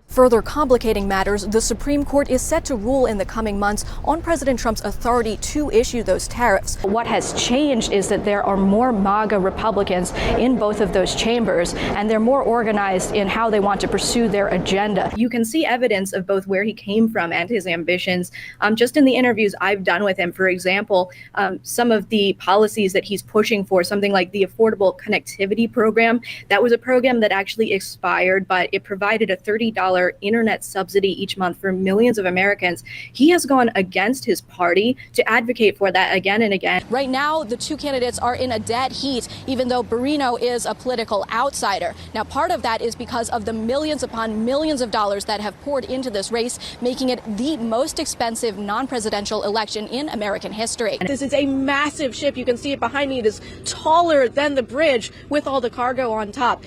Further complicating matters, the Supreme Court is set to rule in the coming months on President Trump's authority to issue those tariffs. What has changed is that there are more MAGA Republicans in both of those chambers, and they're more organized in how they want to pursue their agenda. You can see evidence of both where he came from and his ambitions just in the interviews I've done with him. For example, some of the policies that he's pushing for, something like the Affordable Connectivity Program, that was a program that actually expired, but it provided a $30 internet subsidy each month for millions of Americans. He has gone against his party to advocate for that again and again. Right now, the two candidates are in a dead heat, even though Barrino is a political outsider. Now, part of that is because of the millions upon millions of dollars that have poured into this race, making it the most expensive non-presidential election in American history. This is a massive ship. You can see it behind me. It is taller than the bridge with all the cargo on top.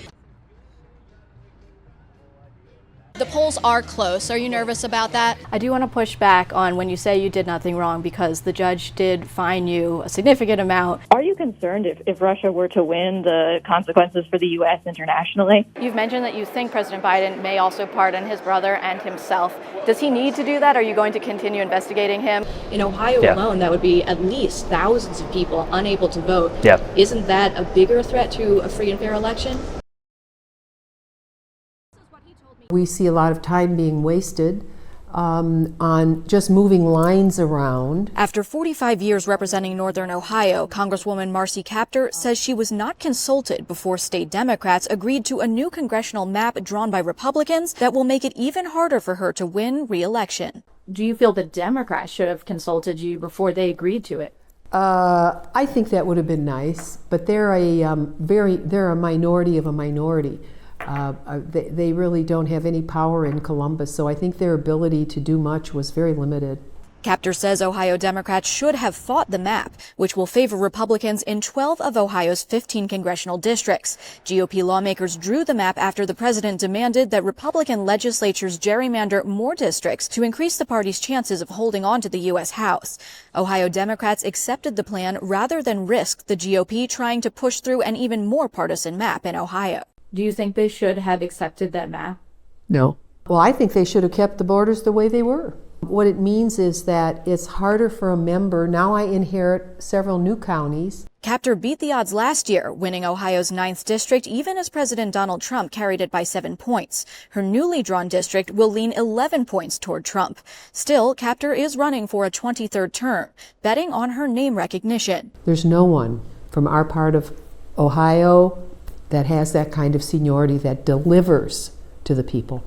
The polls are close. Are you nervous about that? I do want to push back on when you say you did nothing wrong, because the judge did fine you a significant amount. Are you concerned if Russia were to win, the consequences for the U.S. internationally? You've mentioned that you think President Biden may also pardon his brother and himself. Does he need to do that? Are you going to continue investigating him? In Ohio alone, that would be at least thousands of people unable to vote. Isn't that a bigger threat to a free and fair election? We see a lot of time being wasted on just moving lines around. After 45 years representing Northern Ohio, Congresswoman Marcy Kaptur says she was not consulted before state Democrats agreed to a new congressional map drawn by Republicans that will make it even harder for her to win re-election. Do you feel the Democrats should have consulted you before they agreed to it? I think that would have been nice, but they're a minority of a minority. They really don't have any power in Columbus, so I think their ability to do much was very limited. Kaptur says Ohio Democrats should have fought the map, which will favor Republicans in 12 of Ohio's 15 congressional districts. GOP lawmakers drew the map after the president demanded that Republican legislatures gerrymander more districts to increase the party's chances of holding on to the U.S. House. Ohio Democrats accepted the plan rather than risk the GOP trying to push through an even more partisan map in Ohio. Do you think they should have accepted that map? No. Well, I think they should have kept the borders the way they were. What it means is that it's harder for a member. Now I inherit several new counties. Kaptur beat the odds last year, winning Ohio's 9th district, even as President Donald Trump carried it by 7 points. Her newly drawn district will lean 11 points toward Trump. Still, Kaptur is running for a 23rd term, betting on her name recognition. There's no one from our part of Ohio that has that kind of seniority that delivers to the people.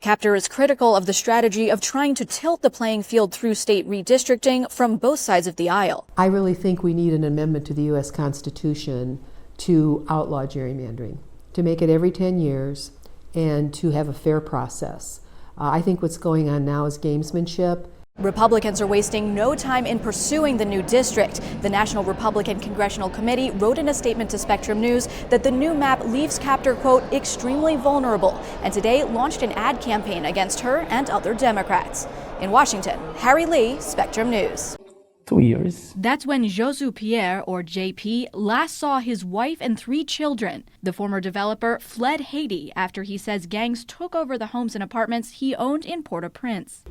Kaptur is critical of the strategy of trying to tilt the playing field through state redistricting from both sides of the aisle. I really think we need an amendment to the U.S. Constitution to outlaw gerrymandering, to make it every 10 years and to have a fair process. I think what's going on now is gamesmanship. Republicans are wasting no time in pursuing the new district. The National Republican Congressional Committee wrote in a statement to Spectrum News that the new map leaves Kaptur, quote, extremely vulnerable, and today launched an ad campaign against her and other Democrats. In Washington, Harri Leigh, Spectrum News. 2 years. That's when Josu Pierre, or JP, last saw his wife and 3 children. The former developer fled Haiti after he says gangs took over the homes and apartments he owned in Port-au-Prince.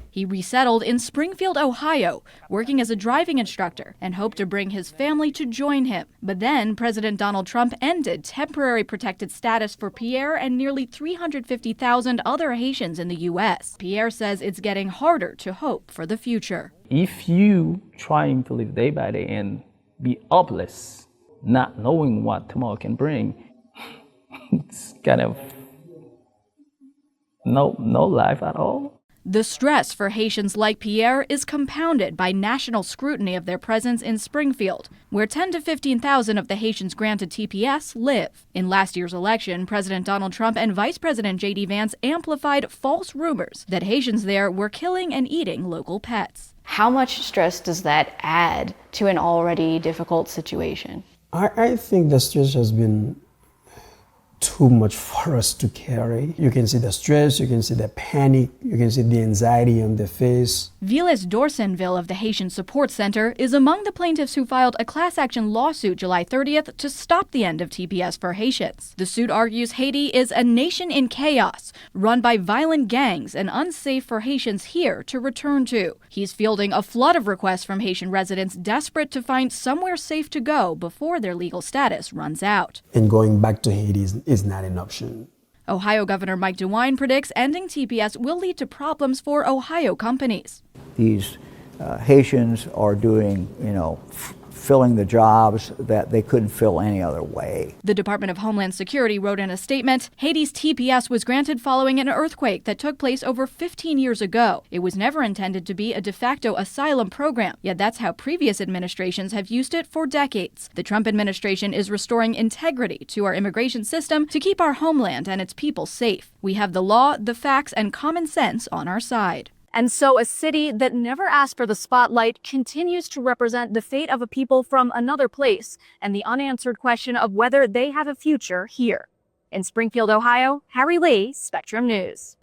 He resettled in Springfield, Ohio, working as a driving instructor, and hoped to bring his family to join him. But then President Donald Trump ended temporary protected status for Pierre and nearly 350,000 other Haitians in the U.S. Pierre says it's getting harder to hope for the future. If you trying to live day by day and be hopeless, not knowing what tomorrow can bring, it's kind of no life at all. The stress for Haitians like Pierre is compounded by national scrutiny of their presence in Springfield, where 10 to 15,000 of the Haitians granted TPS live. In last year's election, President Donald Trump and Vice President J.D. Vance amplified false rumors that Haitians there were killing and eating local pets. How much stress does that add to an already difficult situation? I think the stress has been too much for us to carry. You can see the stress, you can see the panic, you can see the anxiety on their face. Vilas Dorsenville of the Haitian Support Center is among the plaintiffs who filed a class action lawsuit July 30th to stop the end of TPS for Haitians. The suit argues Haiti is a nation in chaos, run by violent gangs and unsafe for Haitians here to return to. He's fielding a flood of requests from Haitian residents desperate to find somewhere safe to go before their legal status runs out. And going back to Haiti is not an option. Ohio Governor Mike DeWine predicts ending TPS will lead to problems for Ohio companies. These Haitians are doing, filling the jobs that they couldn't fill any other way. The Department of Homeland Security wrote in a statement, Haiti's TPS was granted following an earthquake that took place over 15 years ago. It was never intended to be a de facto asylum program, yet that's how previous administrations have used it for decades. The Trump administration is restoring integrity to our immigration system to keep our homeland and its people safe. We have the law, the facts, and common sense on our side. And so a city that never asked for the spotlight continues to represent the fate of a people from another place and the unanswered question of whether they have a future here. In Springfield, Ohio, Harri Leigh, Spectrum News.